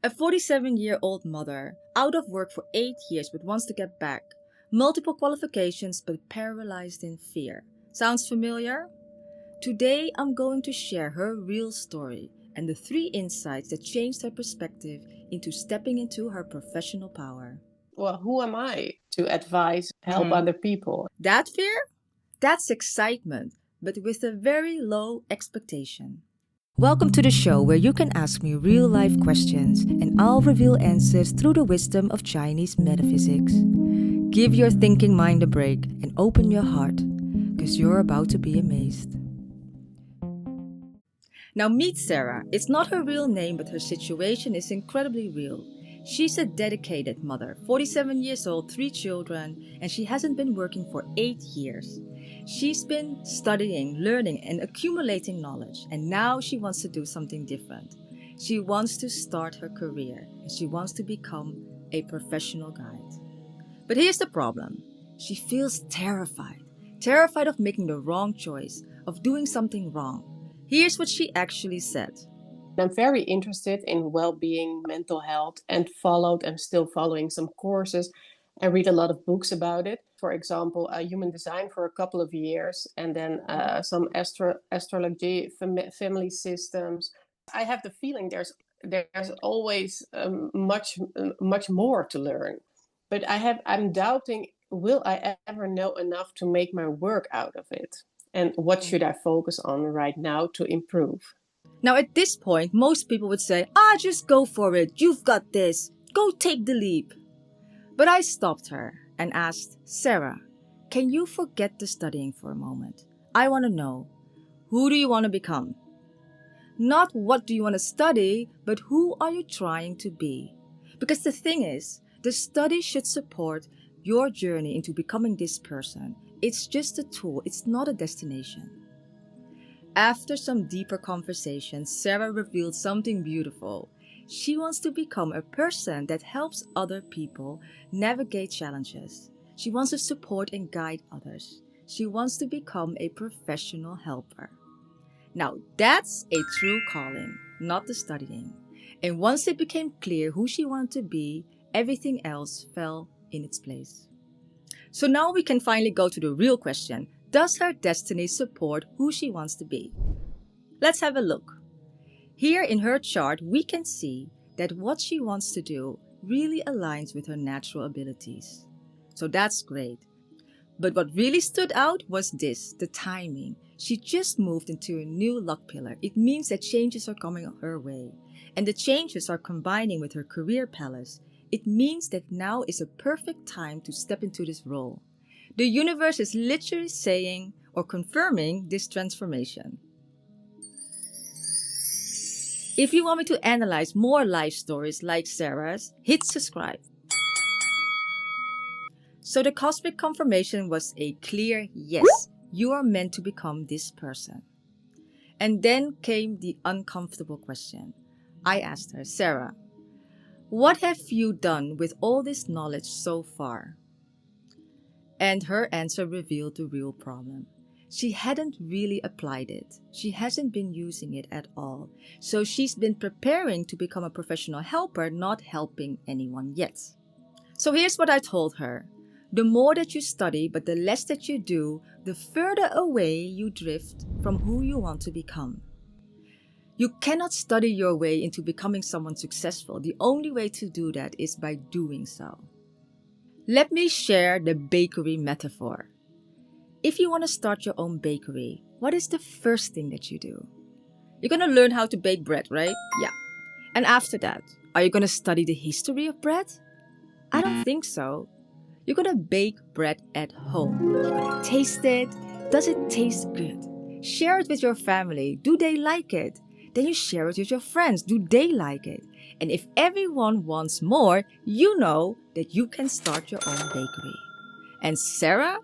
A 47-year-old mother, out of work for 8 years but wants to get back. Multiple qualifications but paralyzed in fear. Sounds familiar? Today I'm going to share her real story and the 3 insights that changed her perspective into stepping into her professional power. Well, who am I to advise, help other people? That fear? That's excitement, but with a very low expectation. Welcome to the show where you can ask me real life questions and I'll reveal answers through the wisdom of Chinese metaphysics. Give your thinking mind a break and open your heart, because you're about to be amazed. Now meet Sarah. It's not her real name, but her situation is incredibly real. She's a dedicated mother, 47 years old, 3 children, and she hasn't been working for 8 years. She's been studying, learning, and accumulating knowledge, and now she wants to do something different. She wants to start her career, and she wants to become a professional guide. But here's the problem. She feels terrified. Terrified of making the wrong choice, of doing something wrong. Here's what she actually said. I'm very interested in well-being, mental health, and I'm still following some courses and read a lot of books about it. For example, human design for a couple of years, and then some astrology, family systems. I have the feeling there's always much more to learn, but I'm doubting, will I ever know enough to make my work out of it? And what should I focus on right now to improve? Now at this point, most people would say, just go for it. You've got this. Go take the leap. But I stopped her and asked, Sarah, can you forget the studying for a moment? I want to know, who do you want to become? Not what do you want to study, but who are you trying to be? Because the thing is, the study should support your journey into becoming this person. It's just a tool, it's not a destination. After some deeper conversation, Sarah revealed something beautiful. She wants to become a person that helps other people navigate challenges. She wants to support and guide others. She wants to become a professional helper. Now, that's a true calling, not the studying. And once it became clear who she wanted to be, everything else fell in its place. So now we can finally go to the real question. Does her destiny support who she wants to be? Let's have a look. Here in her chart, we can see that what she wants to do really aligns with her natural abilities. So that's great. But what really stood out was this, the timing. She just moved into a new luck pillar. It means that changes are coming her way. And the changes are combining with her career palace. It means that now is a perfect time to step into this role. The universe is literally saying or confirming this transformation. If you want me to analyze more life stories like Sarah's, hit subscribe. So the cosmic confirmation was a clear yes, you are meant to become this person. And then came the uncomfortable question. I asked her, Sarah, what have you done with all this knowledge so far? And her answer revealed the real problem. She hadn't really applied it. She hasn't been using it at all. So she's been preparing to become a professional helper, not helping anyone yet. So here's what I told her. The more that you study, but the less that you do, the further away you drift from who you want to become. You cannot study your way into becoming someone successful. The only way to do that is by doing so. Let me share the bakery metaphor. If you want to start your own bakery, what is the first thing that you do? You're going to learn how to bake bread, right? Yeah. And after that, are you going to study the history of bread? I don't think so. You're going to bake bread at home. You're going to taste it. Does it taste good? Share it with your family. Do they like it? Then you share it with your friends. Do they like it? And if everyone wants more, you know that you can start your own bakery. And Sarah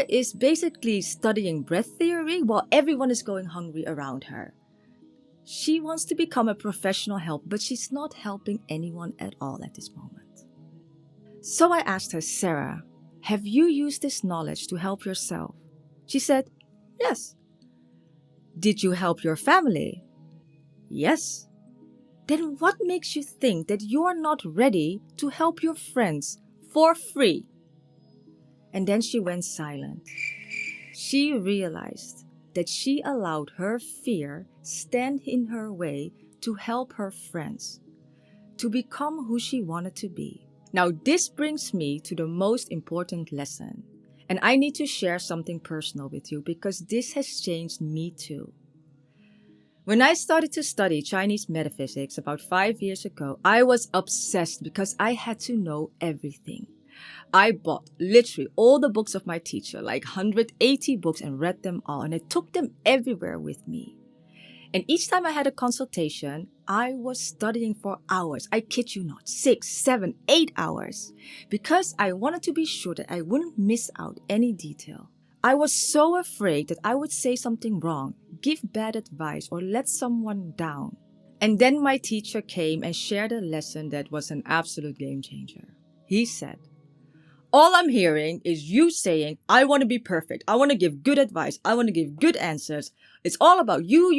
is basically studying bread theory while everyone is going hungry around her. She wants to become a professional helper, but she's not helping anyone at all at this moment. So I asked her, Sarah, have you used this knowledge to help yourself? She said, yes. Did you help your family? Yes. then what makes you think that you're not ready to help your friends for free? And then she went silent. She realized that she allowed her fear stand in her way to help her friends, to become who she wanted to be. Now, this brings me to the most important lesson. And I need to share something personal with you because this has changed me too. When I started to study Chinese metaphysics about 5 years ago, I was obsessed because I had to know everything. I bought literally all the books of my teacher, like 180 books, and read them all, and I took them everywhere with me. And each time I had a consultation, I was studying for hours. I kid you not, 6, 7, 8 hours. Because I wanted to be sure that I wouldn't miss out any detail. I was so afraid that I would say something wrong, give bad advice, or let someone down. And then my teacher came and shared a lesson that was an absolute game changer. He said, "All I'm hearing is you saying, I want to be perfect. I want to give good advice. I want to give good answers. It's all about you.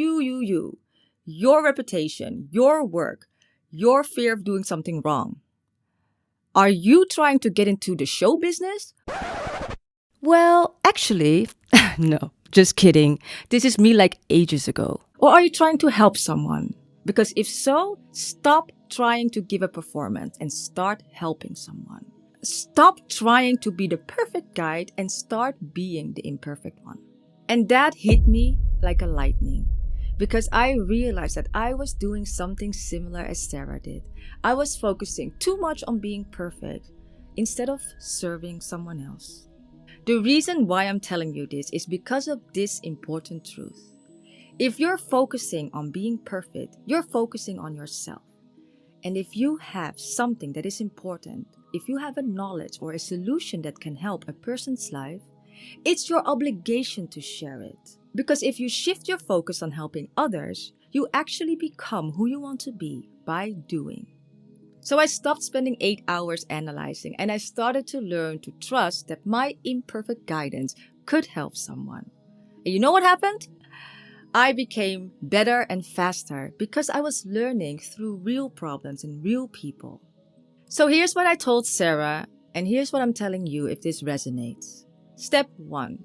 Your reputation, your work, your fear of doing something wrong. Are you trying to get into the show business?" Well, actually, no, just kidding. This is me like ages ago. Or are you trying to help someone? Because if so, stop trying to give a performance and start helping someone. Stop trying to be the perfect guide and start being the imperfect one. And that hit me like a lightning because I realized that I was doing something similar as Sarah did. I was focusing too much on being perfect instead of serving someone else. The reason why I'm telling you this is because of this important truth. If you're focusing on being perfect, you're focusing on yourself. And if you have something that is important, if you have a knowledge or a solution that can help a person's life, it's your obligation to share it. Because if you shift your focus on helping others, you actually become who you want to be by doing. So I stopped spending 8 hours analyzing and I started to learn to trust that my imperfect guidance could help someone. And you know what happened? I became better and faster because I was learning through real problems and real people. So here's what I told Sarah, and here's what I'm telling you if this resonates. Step 1.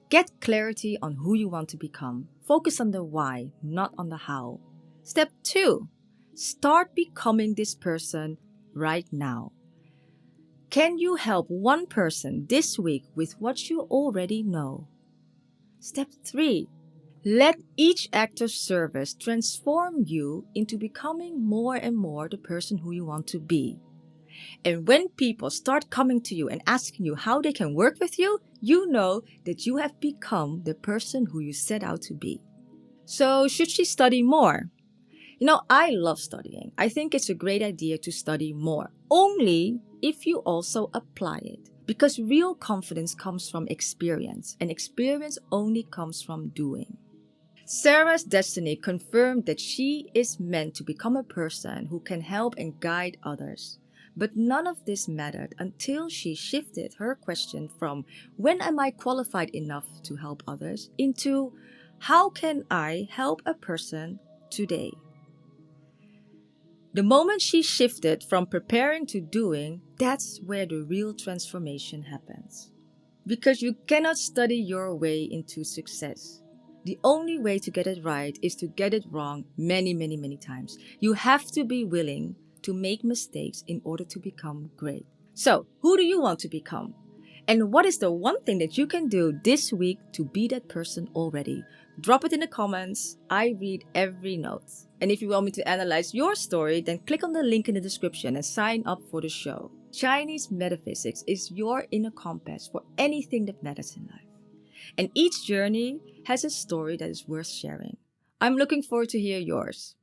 Get clarity on who you want to become. Focus on the why, not on the how. Step 2. Start becoming this person right now. Can you help one person this week with what you already know? Step 3. Let each act of service transform you into becoming more and more the person who you want to be. And when people start coming to you and asking you how they can work with you, you know that you have become the person who you set out to be. So, should she study more? I love studying. I think it's a great idea to study more, only if you also apply it. Because real confidence comes from experience, and experience only comes from doing. Sarah's destiny confirmed that she is meant to become a person who can help and guide others. But none of this mattered until she shifted her question from when am I qualified enough to help others into how can I help a person today? The moment she shifted from preparing to doing, that's where the real transformation happens. Because you cannot study your way into success. The only way to get it right is to get it wrong many times. You have to be willing to make mistakes in order to become great. So, who do you want to become? And what is the one thing that you can do this week to be that person already? Drop it in the comments. I read every note. And if you want me to analyze your story, then click on the link in the description and sign up for the show. Chinese Metaphysics is your inner compass for anything that matters in life. And each journey has a story that is worth sharing. I'm looking forward to hear yours.